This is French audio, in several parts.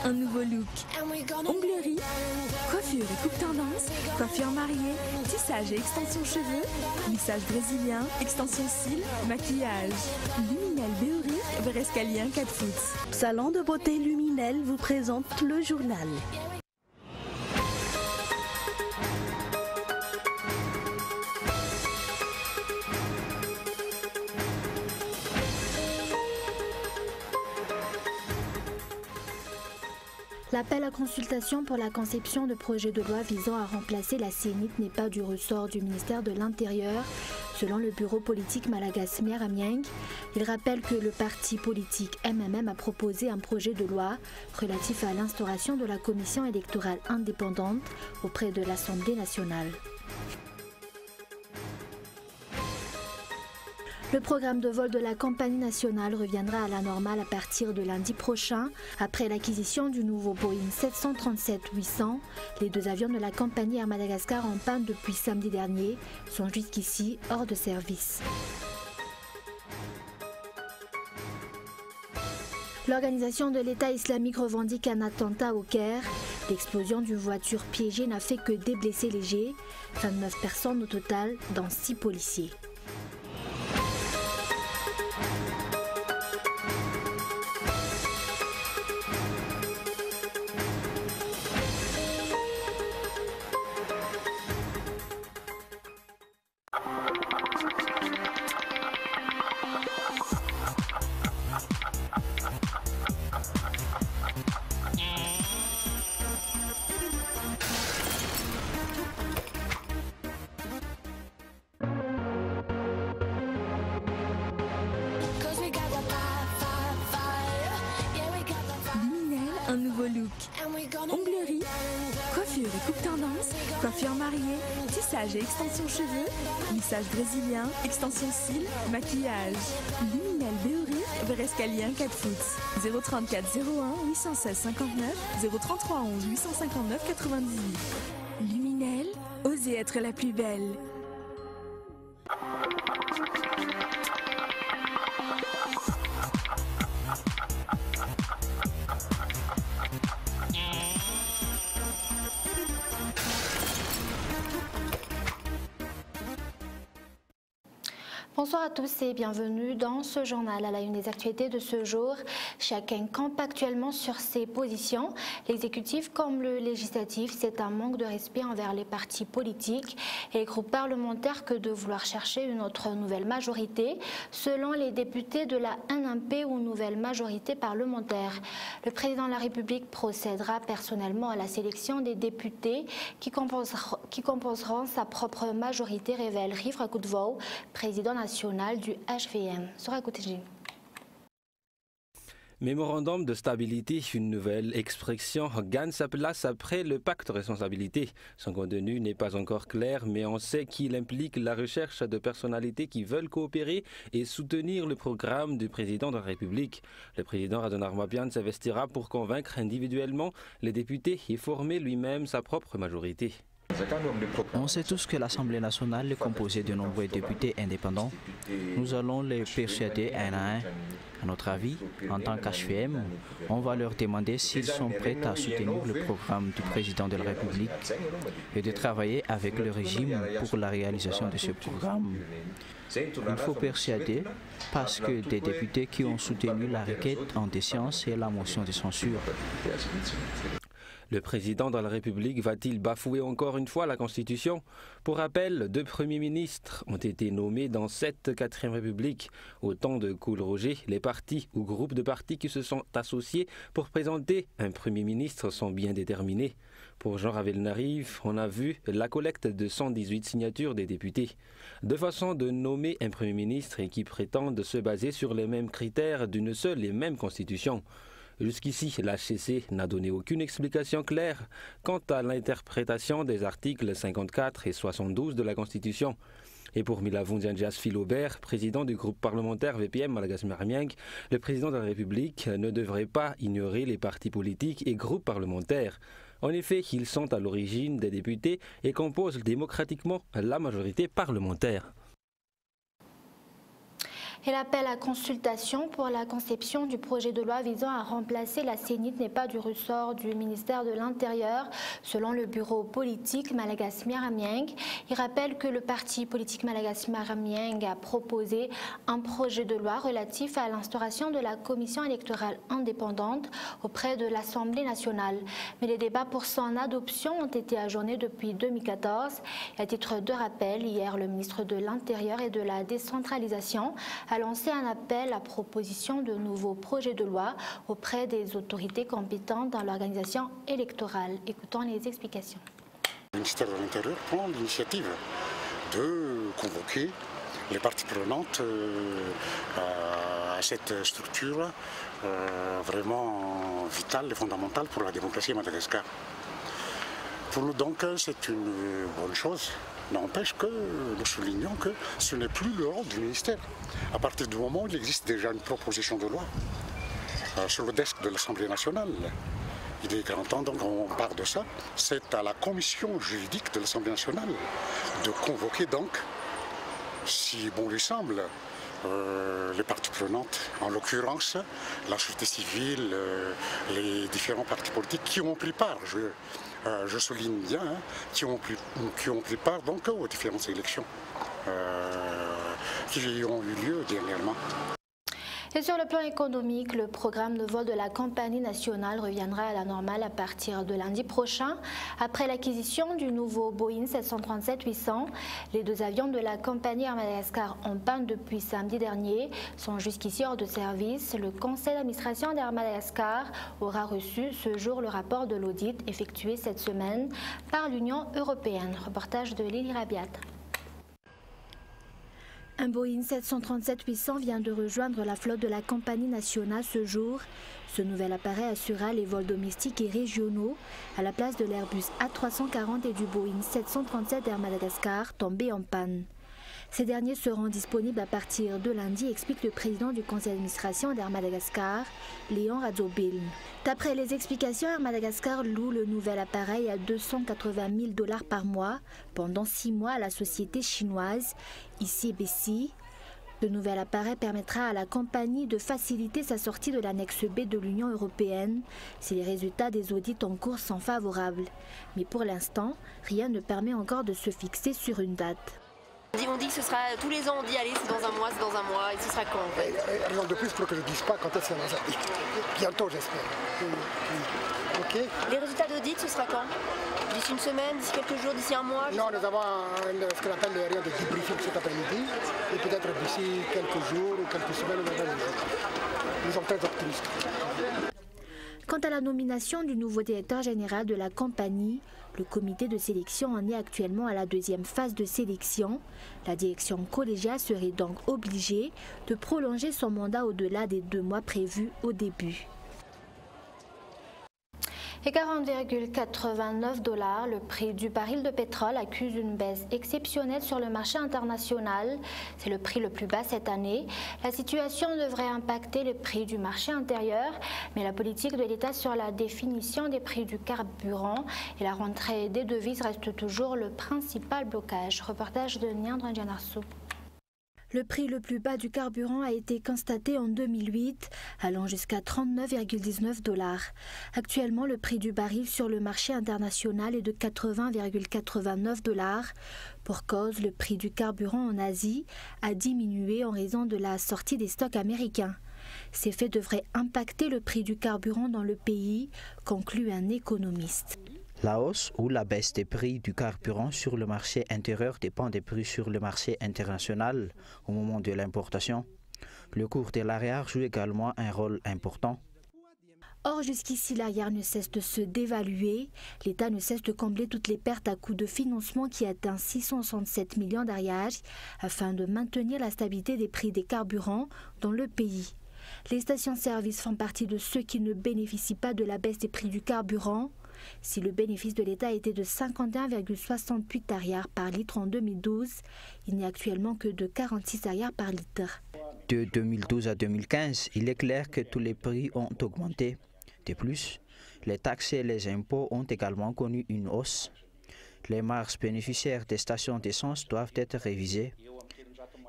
un nouveau look. Onglerie, coiffure et coupe tendance, coiffure mariée, tissage et extension cheveux, lissage brésilien, extension cils, maquillage. Luminel Béoric, Verescalien 4 foot. Salon de beauté Luminel vous présente le journal. L'appel à consultation pour la conception de projets de loi visant à remplacer la CENIT n'est pas du ressort du ministère de l'Intérieur, selon le bureau politique malagasy Miaramieng. Il rappelle que le parti politique MMM a proposé un projet de loi relatif à l'instauration de la commission électorale indépendante auprès de l'Assemblée nationale. Le programme de vol de la compagnie nationale reviendra à la normale à partir de lundi prochain. Après l'acquisition du nouveau Boeing 737-800, les deux avions de la compagnie Air Madagascar en panne depuis samedi dernier sont jusqu'ici hors de service. L'organisation de l'État islamique revendique un attentat au Caire. L'explosion d'une voiture piégée n'a fait que des blessés légers, 29 personnes au total, dont 6 policiers. Un nouveau look. Onglerie, coiffure et coupe tendance, coiffure mariée, tissage et extension cheveux, lissage brésilien, extension cils, maquillage. Luminel Béoric, Verescalien 4 foot. 034 01 816 59 033 11 859 98. Luminel, osez être la plus belle. Bonsoir à tous et bienvenue dans ce journal. À la une des actualités de ce jour, chacun campe actuellement sur ses positions. L'exécutif comme le législatif, c'est un manque de respect envers les partis politiques et les groupes parlementaires que de vouloir chercher une autre nouvelle majorité, selon les députés de la NMP ou nouvelle majorité parlementaire. Le président de la République procédera personnellement à la sélection des députés qui composeront sa propre majorité, révèle Rivre Koudvou, président national du HVM. Mémorandum de stabilité, une nouvelle expression gagne sa place après le pacte de responsabilité. Son contenu n'est pas encore clair, mais on sait qu'il implique la recherche de personnalités qui veulent coopérer et soutenir le programme du président de la République. Le président Radon Armabian s'investira pour convaincre individuellement les députés et former lui-même sa propre majorité. On sait tous que l'Assemblée nationale est composée de nombreux députés indépendants. Nous allons les persuader un à un. À notre avis, en tant qu'HVM, on va leur demander s'ils sont prêts à soutenir le programme du président de la République et de travailler avec le régime pour la réalisation de ce programme. Il faut persuader parce que des députés qui ont soutenu la requête en défiance et la motion de censure. Le président de la République va-t-il bafouer encore une fois la Constitution? Pour rappel, 2 premiers ministres ont été nommés dans cette 4e République. Au temps de Kool-Roger, les partis ou groupes de partis qui se sont associés pour présenter un premier ministre sont bien déterminés. Pour Jean Ravelnarive, on a vu la collecte de 118 signatures des députés. 2 façons de nommer un premier ministre et qui prétendent se baser sur les mêmes critères d'une seule et même Constitution. Jusqu'ici, l'HCC n'a donné aucune explication claire quant à l'interprétation des articles 54 et 72 de la Constitution. Et pour Milavundianjas Philobert, président du groupe parlementaire VPM Malagasy Miaramieng, le président de la République ne devrait pas ignorer les partis politiques et groupes parlementaires. En effet, ils sont à l'origine des députés et composent démocratiquement la majorité parlementaire. Et l'appel à consultation pour la conception du projet de loi visant à remplacer la CENIT n'est pas du ressort du ministère de l'Intérieur, selon le bureau politique Malagasy Miaramieng. Il rappelle que le parti politique Malagasy Miaramieng a proposé un projet de loi relatif à l'instauration de la commission électorale indépendante auprès de l'Assemblée nationale. Mais les débats pour son adoption ont été ajournés depuis 2014. Et à titre de rappel, hier, le ministre de l'Intérieur et de la décentralisation a lancé un appel à proposition de nouveaux projets de loi auprès des autorités compétentes dans l'organisation électorale. Écoutons les explications. Le ministère de l'Intérieur prend l'initiative de convoquer les parties prenantes à cette structure vraiment vitale et fondamentale pour la démocratie à Madagascar. Pour nous donc c'est une bonne chose. N'empêche que nous soulignons que ce n'est plus le rôle du ministère. À partir du moment où il existe déjà une proposition de loi sur le desk de l'Assemblée nationale, il est grand temps, donc on part de ça. C'est à la commission juridique de l'Assemblée nationale de convoquer donc, si bon lui semble, les parties prenantes, en l'occurrence la société civile, les différents partis politiques qui ont pris part, je souligne bien, qui ont pris part donc aux différentes élections qui ont eu lieu dernièrement. Et sur le plan économique, le programme de vol de la compagnie nationale reviendra à la normale à partir de lundi prochain. Après l'acquisition du nouveau Boeing 737-800, les deux avions de la compagnie Air Madagascar en panne depuis samedi dernier sont jusqu'ici hors de service. Le conseil d'administration d'Air Madagascar aura reçu ce jour le rapport de l'audit effectué cette semaine par l'Union européenne. Reportage de Lily Rabiat. Un Boeing 737-800 vient de rejoindre la flotte de la compagnie nationale ce jour. Ce nouvel appareil assurera les vols domestiques et régionaux à la place de l'Airbus A340 et du Boeing 737 d'Air Madagascar tombés en panne. Ces derniers seront disponibles à partir de lundi, explique le président du conseil d'administration d'Air Madagascar, Léon Radzobil. D'après les explications, Air Madagascar loue le nouvel appareil à 280 000 $ par mois pendant 6 mois à la société chinoise ICBC. Le nouvel appareil permettra à la compagnie de faciliter sa sortie de l'annexe B de l'Union européenne si les résultats des audits en cours sont favorables. Mais pour l'instant, rien ne permet encore de se fixer sur une date. On dit que ce sera tous les ans, on dit allez c'est dans un mois, et ce sera quand en fait? Rien de plus pour que je ne dise pas quand est-ce que c'est dans un mois. Bientôt j'espère. Ok. Les résultats d'audit ce sera quand? D'ici une semaine, d'ici quelques jours, d'ici un mois? Non, nous avons ce qu'on appelle le réunion de debriefing cet après-midi et peut-être d'ici quelques jours ou quelques semaines nous avons le jour. Nous sommes très optimistes. Quant à la nomination du nouveau directeur général de la compagnie, le comité de sélection en est actuellement à la deuxième phase de sélection. La direction collégiale serait donc obligée de prolonger son mandat au-delà des 2 mois prévus au début. Et 40,89 $, le prix du baril de pétrole accuse une baisse exceptionnelle sur le marché international. C'est le prix le plus bas cette année. La situation devrait impacter le prix du marché intérieur, mais la politique de l'État sur la définition des prix du carburant et la rentrée des devises reste toujours le principal blocage. Reportage de Niandre Ndianarsou. Le prix le plus bas du carburant a été constaté en 2008, allant jusqu'à 39,19 $. Actuellement, le prix du baril sur le marché international est de 80,89 $. Pour cause, le prix du carburant en Asie a diminué en raison de la sortie des stocks américains. Ces faits devraient impacter le prix du carburant dans le pays, conclut un économiste. La hausse ou la baisse des prix du carburant sur le marché intérieur dépend des prix sur le marché international au moment de l'importation. Le cours de l'arrière joue également un rôle important. Or, jusqu'ici, l'arrière ne cesse de se dévaluer. L'État ne cesse de combler toutes les pertes à coût de financement qui atteint 667 millions d'ariages afin de maintenir la stabilité des prix des carburants dans le pays. Les stations-service font partie de ceux qui ne bénéficient pas de la baisse des prix du carburant. Si le bénéfice de l'État était de 51,68 ariars par litre en 2012, il n'y a actuellement que de 46 ariars par litre. De 2012 à 2015, il est clair que tous les prix ont augmenté. De plus, les taxes et les impôts ont également connu une hausse. Les marges bénéficiaires des stations d'essence doivent être révisées.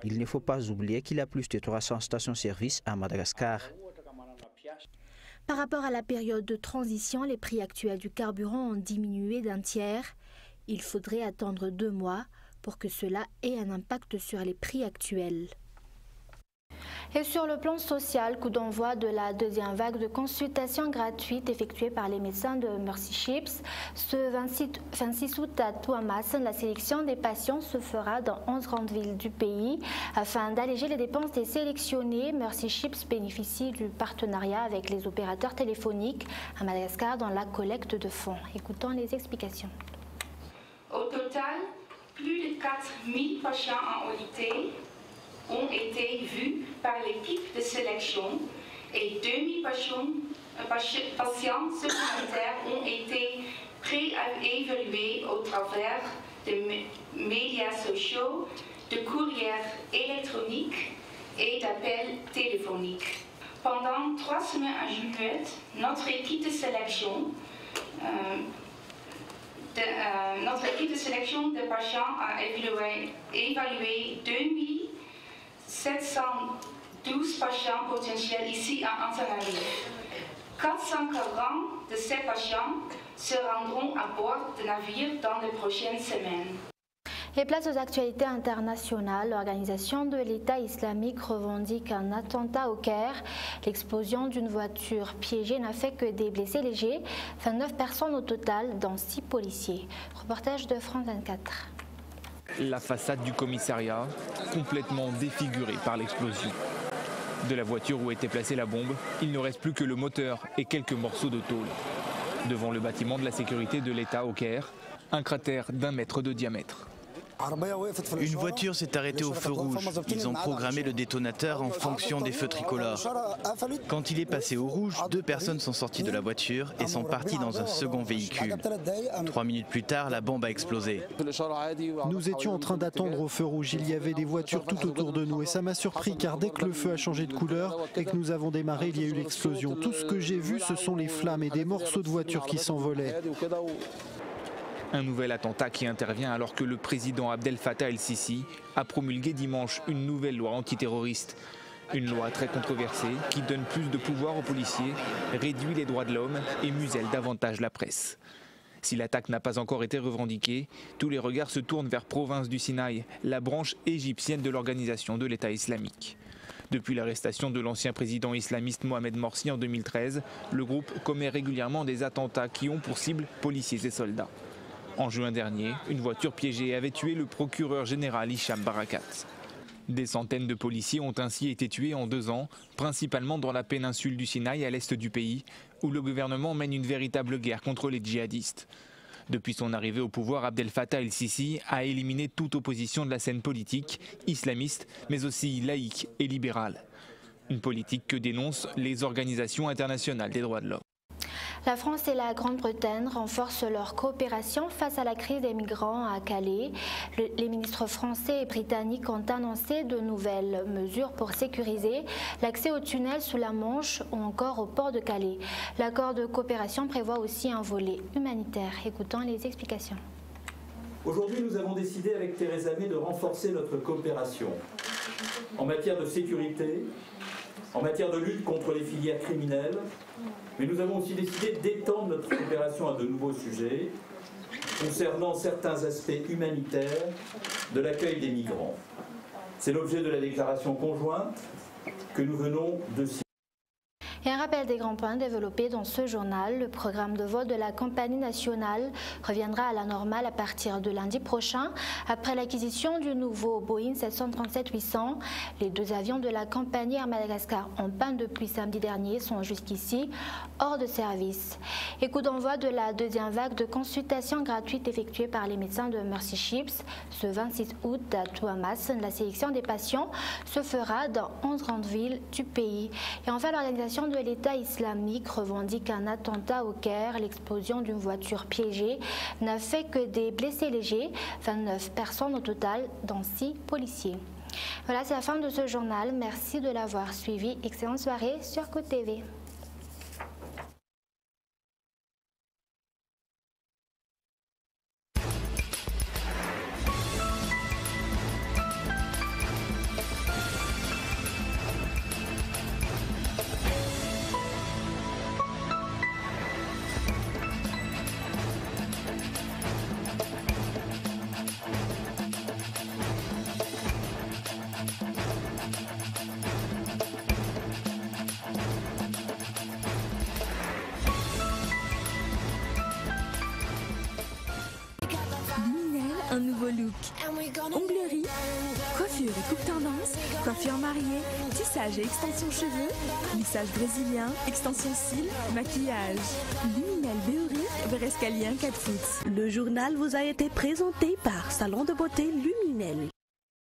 Il ne faut pas oublier qu'il y a plus de 300 stations-service à Madagascar. Par rapport à la période de transition, les prix actuels du carburant ont diminué d'un tiers. Il faudrait attendre 2 mois pour que cela ait un impact sur les prix actuels. Et sur le plan social, coup d'envoi de la deuxième vague de consultations gratuites effectuées par les médecins de Mercy Ships. Ce 26 août à Tuamasin, la sélection des patients se fera dans 11 grandes villes du pays. Afin d'alléger les dépenses des sélectionnés, Mercy Ships bénéficie du partenariat avec les opérateurs téléphoniques à Madagascar dans la collecte de fonds. Écoutons les explications. Au total, plus de 4000 patients en OIT ont été vus par l'équipe de sélection et 2000 patients supplémentaires ont été préévalués au travers de médias sociaux, de courriers électroniques et d'appels téléphoniques. Pendant 3 semaines à Juliette, notre équipe de sélection de patients a évalué 2712 patients potentiels ici à Antananarivo. 440 de ces patients se rendront à bord de navires dans les prochaines semaines. Et place aux actualités internationales, l'organisation de l'État islamique revendique un attentat au Caire. L'explosion d'une voiture piégée n'a fait que des blessés légers, 29 personnes au total, dont 6 policiers. Reportage de France 24. La façade du commissariat, complètement défigurée par l'explosion. De la voiture où était placée la bombe, il ne reste plus que le moteur et quelques morceaux de tôle. Devant le bâtiment de la sécurité de l'État au Caire, un cratère d'1 mètre de diamètre. Une voiture s'est arrêtée au feu rouge. Ils ont programmé le détonateur en fonction des feux tricolores. Quand il est passé au rouge, 2 personnes sont sorties de la voiture et sont parties dans un second véhicule. 3 minutes plus tard, la bombe a explosé. Nous étions en train d'attendre au feu rouge. Il y avait des voitures tout autour de nous et ça m'a surpris car dès que le feu a changé de couleur et que nous avons démarré, il y a eu l'explosion. Tout ce que j'ai vu, ce sont les flammes et des morceaux de voitures qui s'envolaient. Un nouvel attentat qui intervient alors que le président Abdel Fattah el-Sisi a promulgué dimanche une nouvelle loi antiterroriste. Une loi très controversée qui donne plus de pouvoir aux policiers, réduit les droits de l'homme et muselle davantage la presse. Si l'attaque n'a pas encore été revendiquée, tous les regards se tournent vers Province du Sinaï, la branche égyptienne de l'organisation de l'État islamique. Depuis l'arrestation de l'ancien président islamiste Mohamed Morsi en 2013, le groupe commet régulièrement des attentats qui ont pour cible policiers et soldats. En juin dernier, une voiture piégée avait tué le procureur général Hicham Barakat. Des centaines de policiers ont ainsi été tués en 2 ans, principalement dans la péninsule du Sinaï à l'est du pays, où le gouvernement mène une véritable guerre contre les djihadistes. Depuis son arrivée au pouvoir, Abdel Fattah el-Sisi a éliminé toute opposition de la scène politique, islamiste, mais aussi laïque et libérale. Une politique que dénoncent les organisations internationales des droits de l'homme. La France et la Grande-Bretagne renforcent leur coopération face à la crise des migrants à Calais. Les ministres français et britanniques ont annoncé de nouvelles mesures pour sécuriser l'accès au tunnel sous la Manche ou encore au port de Calais. L'accord de coopération prévoit aussi un volet humanitaire. Écoutons les explications. Aujourd'hui, nous avons décidé avec Theresa May de renforcer notre coopération en matière de sécurité, en matière de lutte contre les filières criminelles, mais nous avons aussi décidé d'étendre notre coopération à de nouveaux sujets concernant certains aspects humanitaires de l'accueil des migrants. C'est l'objet de la déclaration conjointe que nous venons de signer. Et un rappel des grands points développés dans ce journal. Le programme de vol de la compagnie nationale reviendra à la normale à partir de lundi prochain. Après l'acquisition du nouveau Boeing 737-800, les 2 avions de la compagnie Air Madagascar en panne depuis samedi dernier sont jusqu'ici hors de service. Et coup d'envoi de la deuxième vague de consultations gratuites effectuées par les médecins de Mercy Ships. Ce 26 août à Tuamasin, la sélection des patients se fera dans 11 grandes villes du pays. Et enfin, l'organisation de l'État islamique revendique un attentat au Caire. L'explosion d'une voiture piégée n'a fait que des blessés légers, 29 personnes au total, dont 6 policiers. Voilà, c'est la fin de ce journal. Merci de l'avoir suivi. Excellente soirée sur Côte TV. un nouveau look. Onglerie, coiffure et coupe tendance, coiffure mariée, tissage et extension cheveux, lissage brésilien, extension cils, maquillage. Luminel Béoric, vers escalier 4 foot. Le journal vous a été présenté par Salon de beauté Luminel.